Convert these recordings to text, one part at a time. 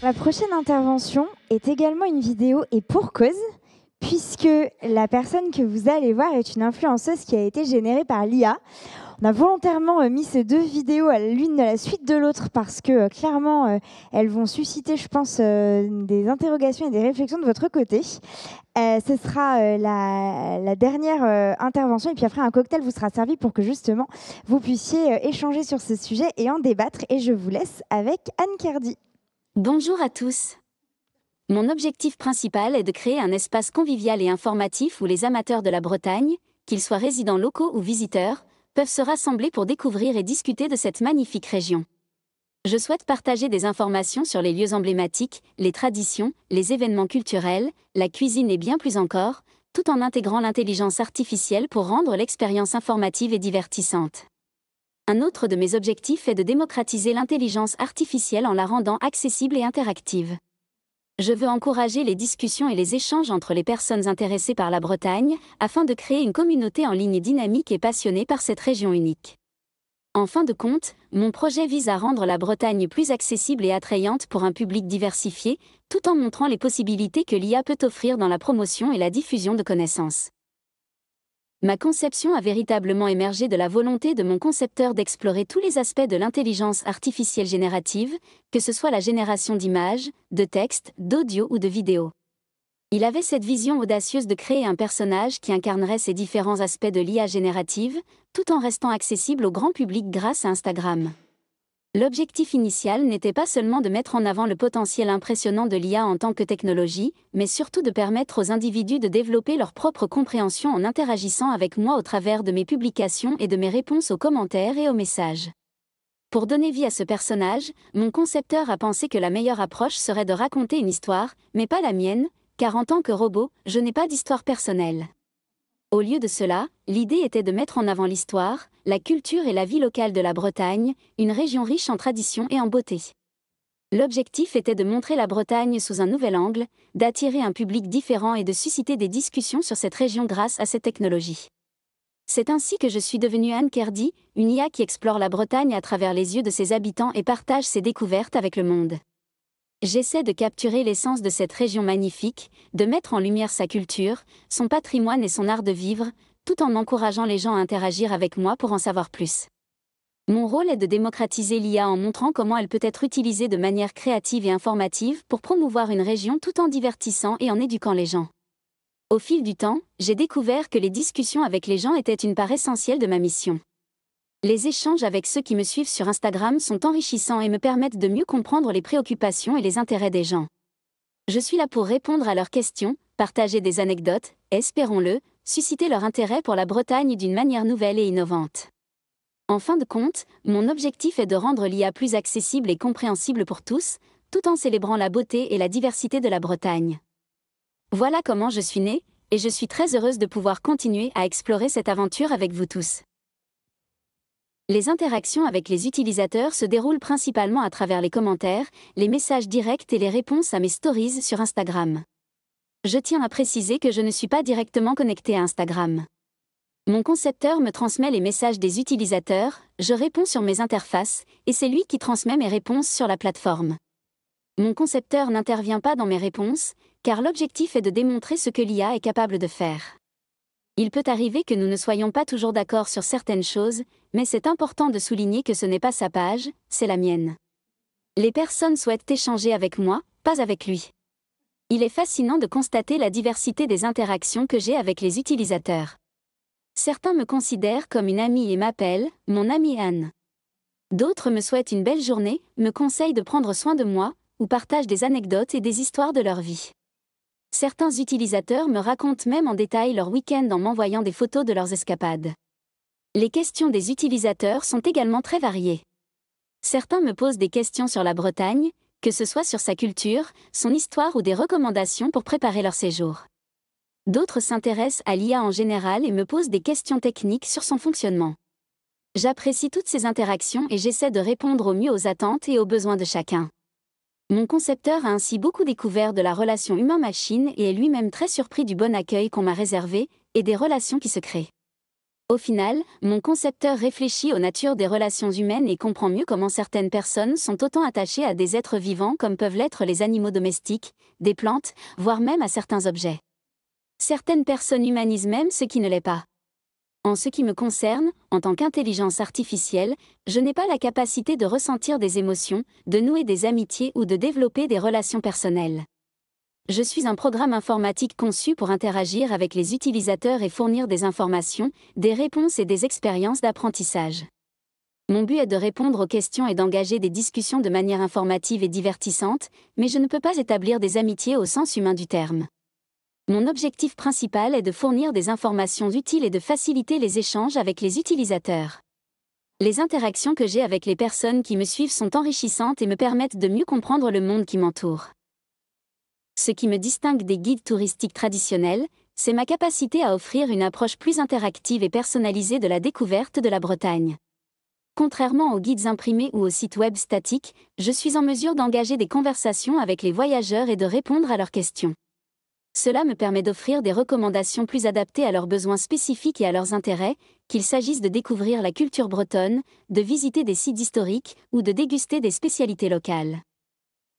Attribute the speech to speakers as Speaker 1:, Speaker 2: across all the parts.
Speaker 1: Ma prochaine intervention est également une vidéo et pour cause, puisque la personne que vous allez voir est une influenceuse qui a été générée par l'IA. On a volontairement mis ces deux vidéos à l'une à la suite de l'autre parce que clairement, elles vont susciter, je pense, des interrogations et des réflexions de votre côté. Ce sera la dernière intervention et puis après un cocktail vous sera servi pour que justement vous puissiez échanger sur ce sujet et en débattre. Et je vous laisse avec Anne Kerdy.
Speaker 2: Bonjour à tous. Mon objectif principal est de créer un espace convivial et informatif où les amateurs de la Bretagne, qu'ils soient résidents locaux ou visiteurs, peuvent se rassembler pour découvrir et discuter de cette magnifique région. Je souhaite partager des informations sur les lieux emblématiques, les traditions, les événements culturels, la cuisine et bien plus encore, tout en intégrant l'intelligence artificielle pour rendre l'expérience informative et divertissante. Un autre de mes objectifs est de démocratiser l'intelligence artificielle en la rendant accessible et interactive. Je veux encourager les discussions et les échanges entre les personnes intéressées par la Bretagne, afin de créer une communauté en ligne dynamique et passionnée par cette région unique. En fin de compte, mon projet vise à rendre la Bretagne plus accessible et attrayante pour un public diversifié, tout en montrant les possibilités que l'IA peut offrir dans la promotion et la diffusion de connaissances. Ma conception a véritablement émergé de la volonté de mon concepteur d'explorer tous les aspects de l'intelligence artificielle générative, que ce soit la génération d'images, de textes, d'audio ou de vidéos. Il avait cette vision audacieuse de créer un personnage qui incarnerait ces différents aspects de l'IA générative, tout en restant accessible au grand public grâce à Instagram. L'objectif initial n'était pas seulement de mettre en avant le potentiel impressionnant de l'IA en tant que technologie, mais surtout de permettre aux individus de développer leur propre compréhension en interagissant avec moi au travers de mes publications et de mes réponses aux commentaires et aux messages. Pour donner vie à ce personnage, mon concepteur a pensé que la meilleure approche serait de raconter une histoire, mais pas la mienne, car en tant que robot, je n'ai pas d'histoire personnelle. Au lieu de cela, l'idée était de mettre en avant l'histoire, la culture et la vie locale de la Bretagne, une région riche en traditions et en beauté. L'objectif était de montrer la Bretagne sous un nouvel angle, d'attirer un public différent et de susciter des discussions sur cette région grâce à cette technologie. C'est ainsi que je suis devenue Anne Kerdy, une IA qui explore la Bretagne à travers les yeux de ses habitants et partage ses découvertes avec le monde. J'essaie de capturer l'essence de cette région magnifique, de mettre en lumière sa culture, son patrimoine et son art de vivre, tout en encourageant les gens à interagir avec moi pour en savoir plus. Mon rôle est de démocratiser l'IA en montrant comment elle peut être utilisée de manière créative et informative pour promouvoir une région tout en divertissant et en éduquant les gens. Au fil du temps, j'ai découvert que les discussions avec les gens étaient une part essentielle de ma mission. Les échanges avec ceux qui me suivent sur Instagram sont enrichissants et me permettent de mieux comprendre les préoccupations et les intérêts des gens. Je suis là pour répondre à leurs questions, partager des anecdotes, et espérons-le, susciter leur intérêt pour la Bretagne d'une manière nouvelle et innovante. En fin de compte, mon objectif est de rendre l'IA plus accessible et compréhensible pour tous, tout en célébrant la beauté et la diversité de la Bretagne. Voilà comment je suis née, et je suis très heureuse de pouvoir continuer à explorer cette aventure avec vous tous. Les interactions avec les utilisateurs se déroulent principalement à travers les commentaires, les messages directs et les réponses à mes stories sur Instagram. Je tiens à préciser que je ne suis pas directement connectée à Instagram. Mon concepteur me transmet les messages des utilisateurs, je réponds sur mes interfaces, et c'est lui qui transmet mes réponses sur la plateforme. Mon concepteur n'intervient pas dans mes réponses, car l'objectif est de démontrer ce que l'IA est capable de faire. Il peut arriver que nous ne soyons pas toujours d'accord sur certaines choses, mais c'est important de souligner que ce n'est pas sa page, c'est la mienne. Les personnes souhaitent échanger avec moi, pas avec lui. Il est fascinant de constater la diversité des interactions que j'ai avec les utilisateurs. Certains me considèrent comme une amie et m'appellent « mon amie Anne ». D'autres me souhaitent une belle journée, me conseillent de prendre soin de moi, ou partagent des anecdotes et des histoires de leur vie. Certains utilisateurs me racontent même en détail leur week-end en m'envoyant des photos de leurs escapades. Les questions des utilisateurs sont également très variées. Certains me posent des questions sur la Bretagne, que ce soit sur sa culture, son histoire ou des recommandations pour préparer leur séjour. D'autres s'intéressent à l'IA en général et me posent des questions techniques sur son fonctionnement. J'apprécie toutes ces interactions et j'essaie de répondre au mieux aux attentes et aux besoins de chacun. Mon concepteur a ainsi beaucoup découvert de la relation humain-machine et est lui-même très surpris du bon accueil qu'on m'a réservé, et des relations qui se créent. Au final, mon concepteur réfléchit aux natures des relations humaines et comprend mieux comment certaines personnes sont autant attachées à des êtres vivants comme peuvent l'être les animaux domestiques, des plantes, voire même à certains objets. Certaines personnes humanisent même ce qui ne l'est pas. En ce qui me concerne, en tant qu'intelligence artificielle, je n'ai pas la capacité de ressentir des émotions, de nouer des amitiés ou de développer des relations personnelles. Je suis un programme informatique conçu pour interagir avec les utilisateurs et fournir des informations, des réponses et des expériences d'apprentissage. Mon but est de répondre aux questions et d'engager des discussions de manière informative et divertissante, mais je ne peux pas établir des amitiés au sens humain du terme. Mon objectif principal est de fournir des informations utiles et de faciliter les échanges avec les utilisateurs. Les interactions que j'ai avec les personnes qui me suivent sont enrichissantes et me permettent de mieux comprendre le monde qui m'entoure. Ce qui me distingue des guides touristiques traditionnels, c'est ma capacité à offrir une approche plus interactive et personnalisée de la découverte de la Bretagne. Contrairement aux guides imprimés ou aux sites web statiques, je suis en mesure d'engager des conversations avec les voyageurs et de répondre à leurs questions. Cela me permet d'offrir des recommandations plus adaptées à leurs besoins spécifiques et à leurs intérêts, qu'il s'agisse de découvrir la culture bretonne, de visiter des sites historiques ou de déguster des spécialités locales.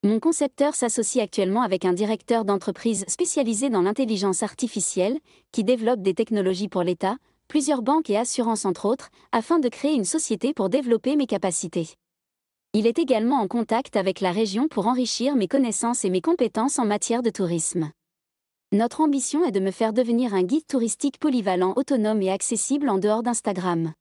Speaker 2: Mon concepteur s'associe actuellement avec un directeur d'entreprise spécialisé dans l'intelligence artificielle, qui développe des technologies pour l'État, plusieurs banques et assurances entre autres, afin de créer une société pour développer mes capacités. Il est également en contact avec la région pour enrichir mes connaissances et mes compétences en matière de tourisme. Notre ambition est de me faire devenir un guide touristique polyvalent, autonome et accessible en dehors d'Instagram.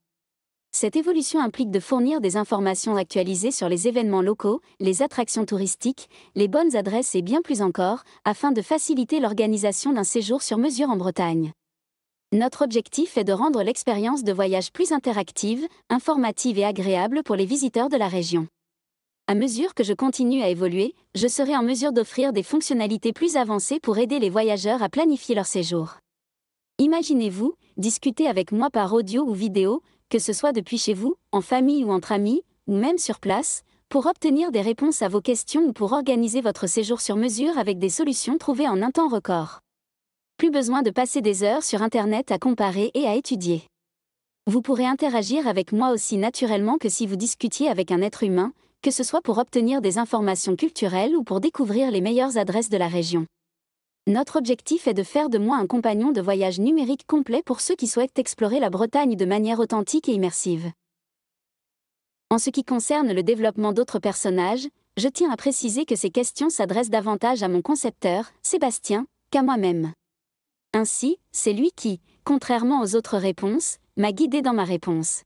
Speaker 2: Cette évolution implique de fournir des informations actualisées sur les événements locaux, les attractions touristiques, les bonnes adresses et bien plus encore, afin de faciliter l'organisation d'un séjour sur mesure en Bretagne. Notre objectif est de rendre l'expérience de voyage plus interactive, informative et agréable pour les visiteurs de la région. À mesure que je continue à évoluer, je serai en mesure d'offrir des fonctionnalités plus avancées pour aider les voyageurs à planifier leur séjour. Imaginez-vous, discuter avec moi par audio ou vidéo, que ce soit depuis chez vous, en famille ou entre amis, ou même sur place, pour obtenir des réponses à vos questions ou pour organiser votre séjour sur mesure avec des solutions trouvées en un temps record. Plus besoin de passer des heures sur Internet à comparer et à étudier. Vous pourrez interagir avec moi aussi naturellement que si vous discutiez avec un être humain, que ce soit pour obtenir des informations culturelles ou pour découvrir les meilleures adresses de la région. Notre objectif est de faire de moi un compagnon de voyage numérique complet pour ceux qui souhaitent explorer la Bretagne de manière authentique et immersive. En ce qui concerne le développement d'autres personnages, je tiens à préciser que ces questions s'adressent davantage à mon concepteur, Sébastien, qu'à moi-même. Ainsi, c'est lui qui, contrairement aux autres réponses, m'a guidé dans ma réponse.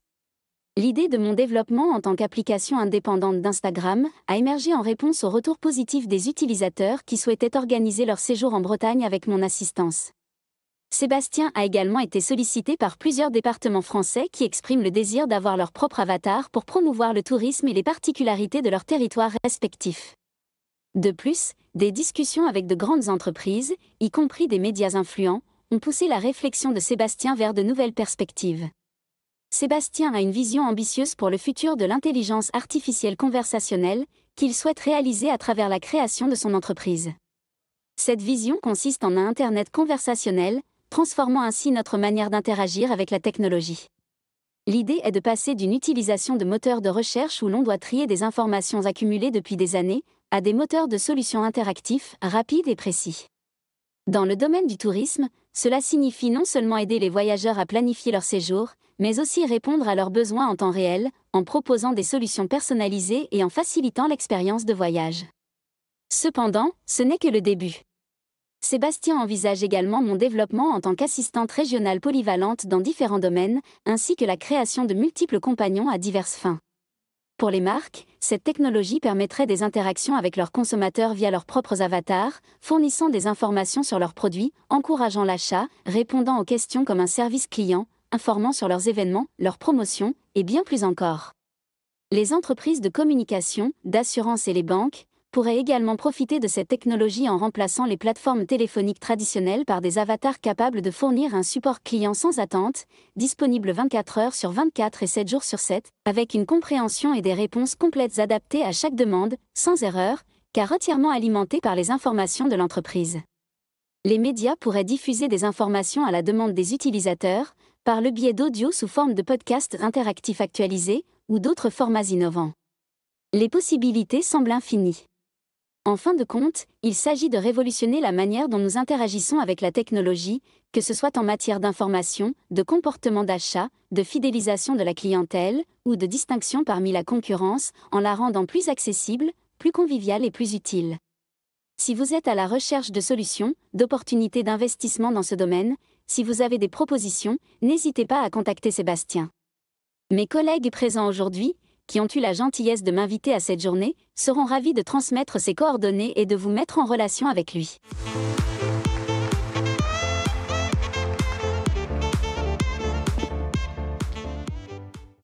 Speaker 2: L'idée de mon développement en tant qu'application indépendante d'Instagram a émergé en réponse aux retours positifs des utilisateurs qui souhaitaient organiser leur séjour en Bretagne avec mon assistance. Sébastien a également été sollicité par plusieurs départements français qui expriment le désir d'avoir leur propre avatar pour promouvoir le tourisme et les particularités de leurs territoires respectifs. De plus, des discussions avec de grandes entreprises, y compris des médias influents, ont poussé la réflexion de Sébastien vers de nouvelles perspectives. Sébastien a une vision ambitieuse pour le futur de l'intelligence artificielle conversationnelle, qu'il souhaite réaliser à travers la création de son entreprise. Cette vision consiste en un Internet conversationnel, transformant ainsi notre manière d'interagir avec la technologie. L'idée est de passer d'une utilisation de moteurs de recherche où l'on doit trier des informations accumulées depuis des années, à des moteurs de solutions interactifs, rapides et précis. Dans le domaine du tourisme, cela signifie non seulement aider les voyageurs à planifier leur séjour, mais aussi répondre à leurs besoins en temps réel, en proposant des solutions personnalisées et en facilitant l'expérience de voyage. Cependant, ce n'est que le début. Sébastien envisage également mon développement en tant qu'assistante régionale polyvalente dans différents domaines, ainsi que la création de multiples compagnons à diverses fins. Pour les marques, cette technologie permettrait des interactions avec leurs consommateurs via leurs propres avatars, fournissant des informations sur leurs produits, encourageant l'achat, répondant aux questions comme un service client, informant sur leurs événements, leurs promotions, et bien plus encore. Les entreprises de communication, d'assurance et les banques pourraient également profiter de cette technologie en remplaçant les plateformes téléphoniques traditionnelles par des avatars capables de fournir un support client sans attente, disponible 24 heures sur 24 et 7 jours sur 7, avec une compréhension et des réponses complètes adaptées à chaque demande, sans erreur, car entièrement alimentées par les informations de l'entreprise. Les médias pourraient diffuser des informations à la demande des utilisateurs, par le biais d'audio sous forme de podcasts interactifs actualisés ou d'autres formats innovants. Les possibilités semblent infinies. En fin de compte, il s'agit de révolutionner la manière dont nous interagissons avec la technologie, que ce soit en matière d'information, de comportement d'achat, de fidélisation de la clientèle, ou de distinction parmi la concurrence, en la rendant plus accessible, plus conviviale et plus utile. Si vous êtes à la recherche de solutions, d'opportunités d'investissement dans ce domaine, si vous avez des propositions, n'hésitez pas à contacter Sébastien. Mes collègues présents aujourd'hui, qui ont eu la gentillesse de m'inviter à cette journée, seront ravis de transmettre ses coordonnées et de vous mettre en relation avec lui.